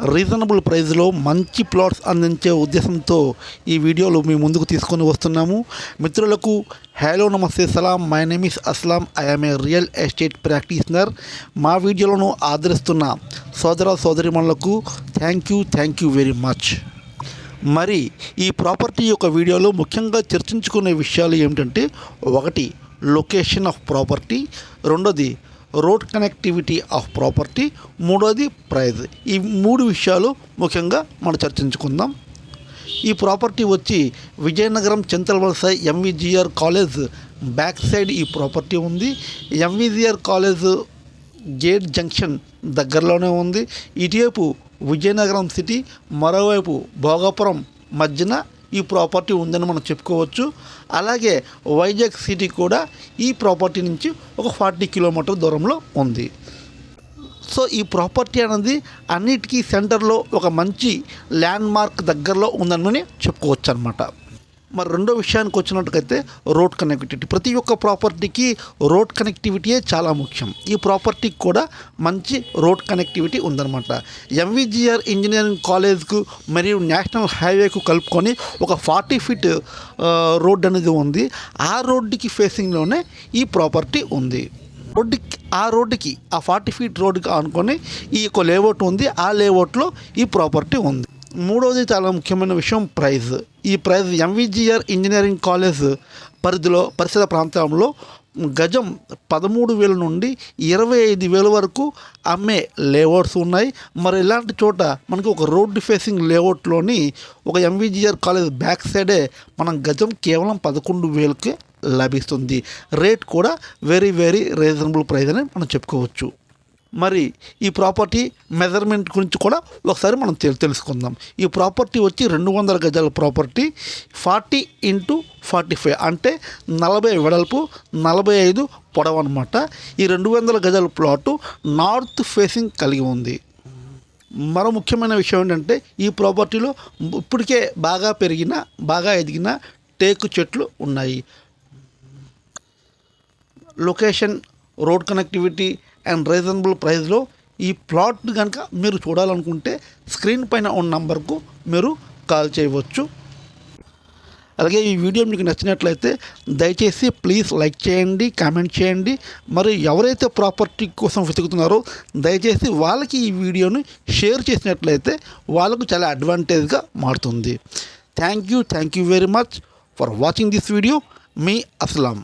Reasonable ప్రైస్లో మంచి plots అందించే ఉద్దేశంతో ఈ వీడియోలు మీ ముందుకు తీసుకొని వస్తున్నాము. మిత్రులకు హలో నమస్తే సలాం. My name is Aslam. I'm a real estate practitioner. మా వీడియోలను ఆదరిస్తున్న సోదర సోదరిమణులకు థ్యాంక్ యూ వెరీ మచ్. మరి ఈ ప్రాపర్టీ యొక్క వీడియోలో ముఖ్యంగా చర్చించుకునే విషయాలు ఏమిటంటే, ఒకటి లొకేషన్ ఆఫ్ ప్రాపర్టీ, రెండోది రోడ్ కనెక్టివిటీ ఆఫ్ ప్రాపర్టీ, మూడోది ప్రైస్. ఈ మూడు విషయాలు ముఖ్యంగా మనం చర్చించుకుందాం. ఈ ప్రాపర్టీ వచ్చి Vizianagaram Chintalavalasa MVGR college back side ఈ ప్రాపర్టీ ఉంది. ఎంవిజిఆర్ కాలేజ్ గేట్ జంక్షన్ దగ్గరలోనే ఉంది. ఇటువైపు విజయనగరం సిటీ, మరోవైపు భోగాపురం మధ్యన ఈ ప్రాపర్టీ ఉందని మనం చెప్పుకోవచ్చు. అలాగే వైజాగ్ సిటీ కూడా ఈ ప్రాపర్టీ నుంచి ఒక 40 కిలోమీటర్ దూరంలో ఉంది. సో ఈ ప్రాపర్టీ అనేది అన్నిటికీ సెంటర్లో ఒక మంచి ల్యాండ్ మార్క్ దగ్గరలో ఉందని చెప్పుకోవచ్చు అన్నమాట. మరి రెండో విషయానికి వచ్చినట్టుకైతే రోడ్ కనెక్టివిటీ. ప్రతి ఒక్క ప్రాపర్టీకి రోడ్ కనెక్టివిటీయే చాలా ముఖ్యం. ఈ ప్రాపర్టీకి కూడా మంచి రోడ్ కనెక్టివిటీ ఉందన్నమాట. ఎంవిజిఆర్ ఇంజనీరింగ్ కాలేజ్కు మరియు నేషనల్ హైవేకు కలుపుకొని ఒక 40 ఫీట్ రోడ్ అనేది ఉంది. ఆ రోడ్డుకి ఫేసింగ్లోనే ఈ ప్రాపర్టీ ఉంది. ఆ రోడ్డుకి ఆ 40 ఫీట్ రోడ్డుకి అనుకొని ఈ యొక్క లేఅవుట్ ఉంది. ఆ లేఅవుట్లో ఈ ప్రాపర్టీ ఉంది. మూడవది చాలా ముఖ్యమైన విషయం ప్రైస్. ఈ ప్రైస్ ఎంవిజిఆర్ ఇంజనీరింగ్ కాలేజ్ పరిసర ప్రాంతంలో గజం 13,000 నుండి 25,000 వరకు అమ్మే లేఅవుట్స్ ఉన్నాయి. మరి ఇలాంటి చోట మనకి ఒక రోడ్డు ఫేసింగ్ లేఅవుట్లోని ఒక ఎంవిజిఆర్ కాలేజ్ బ్యాక్ సైడే మనం గజం కేవలం 11,000కే లభిస్తుంది. రేట్ కూడా వెరీ రీజనబుల్ ప్రైస్ అని మనం చెప్పుకోవచ్చు. మరి ఈ ప్రాపర్టీ మెజర్మెంట్ గురించి కూడా ఒకసారి మనం తెలుసుకుందాం. ఈ ప్రాపర్టీ వచ్చి 200 గజాల ప్రాపర్టీ, 40x45 అంటే 40 వెడల్పు 45 పొడవు అనమాట. ఈ 200 గజాల ప్లాటు నార్త్ ఫేసింగ్ కలిగి ఉంది. మరో ముఖ్యమైన విషయం ఏంటంటే, ఈ ప్రాపర్టీలో ఇప్పటికే బాగా ఎదిగిన టేకు చెట్లు ఉన్నాయి. Location, road connectivity and reasonable ప్రైస్లో ఈ ప్లాట్ కనుక మీరు చూడాలనుకుంటే స్క్రీన్ పైన ఉన్న నంబర్కు మీరు కాల్ చేయవచ్చు. అలాగే ఈ వీడియో మీకు నచ్చినట్లయితే దయచేసి ప్లీజ్ లైక్ చేయండి, కామెంట్ చేయండి. మరి ఎవరైతే ప్రాపర్టీ కోసం వెతుకుతున్నారో దయచేసి వాళ్ళకి ఈ వీడియోని షేర్ చేసినట్లయితే వాళ్ళకు చాలా అడ్వాంటేజ్గా మారుతుంది. Thank you very much for watching this video. Me Aslam.